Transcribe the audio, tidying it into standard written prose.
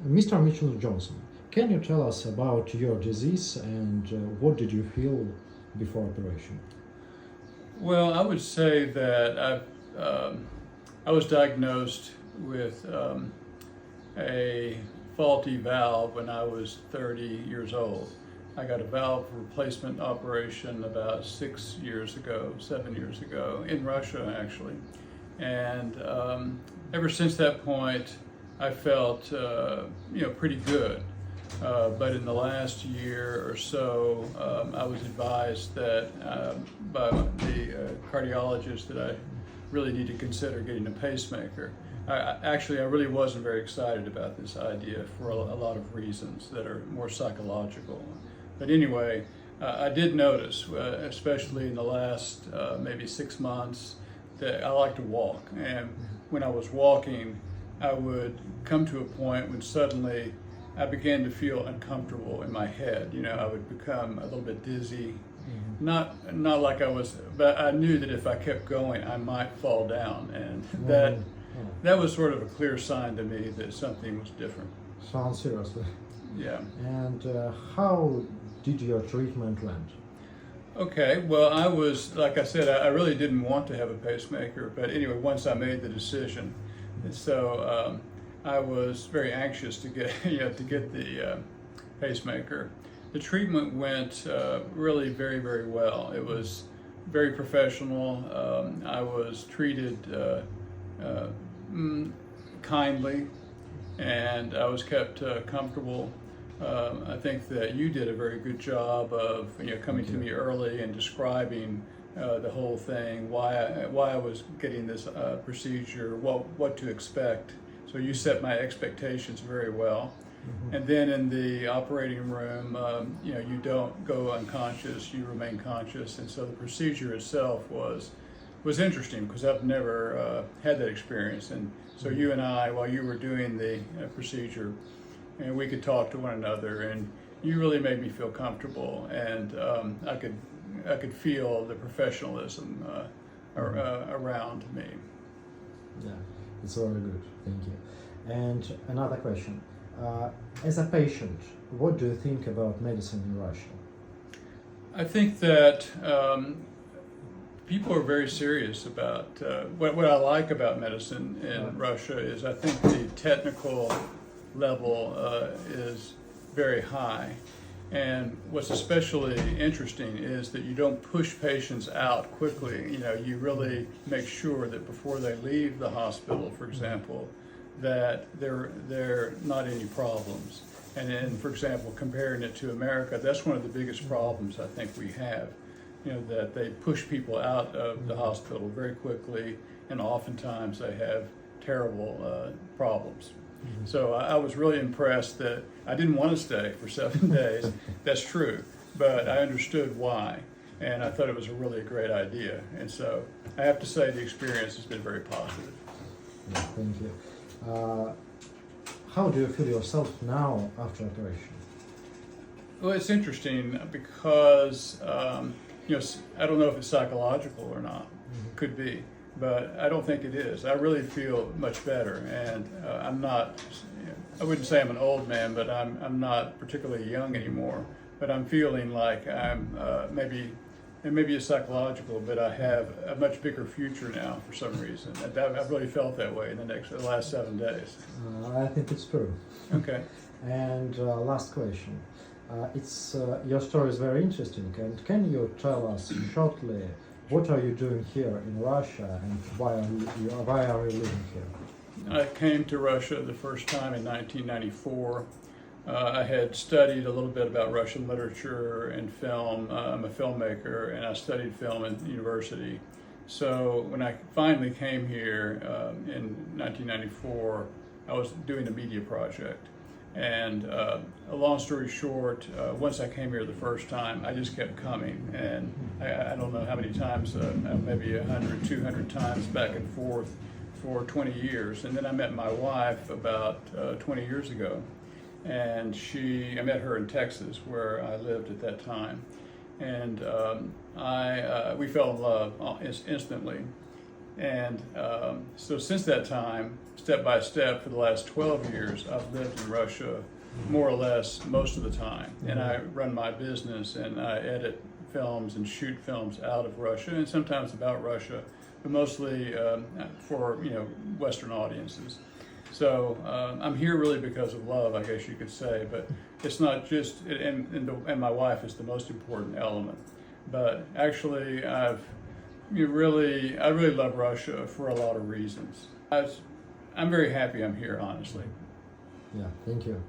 Mr. Mitchell Johnson, can you tell us about your disease and what did you feel before operation? Well, I would say that I was diagnosed with a faulty valve when I was 30 years old. I got a valve replacement operation about 7 years ago, in Russia actually. And ever since that point, I felt pretty good. But in the last year or so, I was advised that by the cardiologist that I really need to consider getting a pacemaker. I really wasn't very excited about this idea for a lot of reasons that are more psychological. But anyway, I did notice, especially in the last maybe 6 months, that I like to walk. And when I was walking, I would come to a point when suddenly I began to feel uncomfortable in my head. I would become a little bit dizzy. Not like I was, but I knew that if I kept going, I might fall down. And that was sort of a clear sign to me that something was different. Sounds seriously. Yeah. And how did your treatment went? Okay, well, I was, like I said, I really didn't want to have a pacemaker, but anyway, once I made the decision, so I was very anxious to get, the pacemaker. The treatment went really very, very well. It was very professional. I was treated kindly, and I was kept comfortable. I think that you did a very good job of coming to me early and describing the whole thing, why I was getting this procedure, what to expect. So you set my expectations very well. And then in the operating room, you don't go unconscious, you remain conscious. And so the procedure itself was interesting because I've never had that experience. And so you and I, while you were doing the procedure, and we could talk to one another, and you really made me feel comfortable, and I could feel the professionalism around me. Yeah, it's very good. Thank you. And another question: as a patient, what do you think about medicine in Russia? I think that people are very serious about what I like about medicine in Russia is I think the technical level is very high, and what's especially interesting is that you don't push patients out quickly. You really make sure that before they leave the hospital, for example, that there not any problems. And then, for example, comparing it to America, that's one of the biggest problems I think we have. That they push people out of the hospital very quickly, and oftentimes they have terrible problems. So I was really impressed that I didn't want to stay for 7 days. That's true, but I understood why, and I thought it was a really great idea. And so I have to say the experience has been very positive. Yeah, thank you. How do you feel yourself now after operation? Well, it's interesting because I don't know if it's psychological or not. Could be. But I don't think it is. I really feel much better, and I'm not, I wouldn't say I'm an old man, but I'm not particularly young anymore. But I'm feeling like I'm maybe it's psychological, but I have a much bigger future now for some reason. I've really felt that way in the last 7 days. I think it's true. Okay. And last question. Your story is very interesting, and can you tell us shortly what are you doing here in Russia, and why are you living here? I came to Russia the first time in 1994. I had studied a little bit about Russian literature and film. I'm a filmmaker, and I studied film in university. So when I finally came here in 1994, I was doing a media project. And a long story short, once I came here the first time, I just kept coming. And I don't know how many times, maybe 100, 200 times back and forth for 20 years. And then I met my wife about 20 years ago. And I met her in Texas, where I lived at that time. And we fell in love instantly. And so since that time, step by step, for the last 12 years, I've lived in Russia more or less most of the time. And I run my business and I edit films and shoot films out of Russia and sometimes about Russia, but mostly for Western audiences. So I'm here really because of love, I guess you could say, but it's not just, and my wife is the most important element. But actually, I really love Russia for a lot of reasons. I'm very happy I'm here, honestly. Yeah, thank you.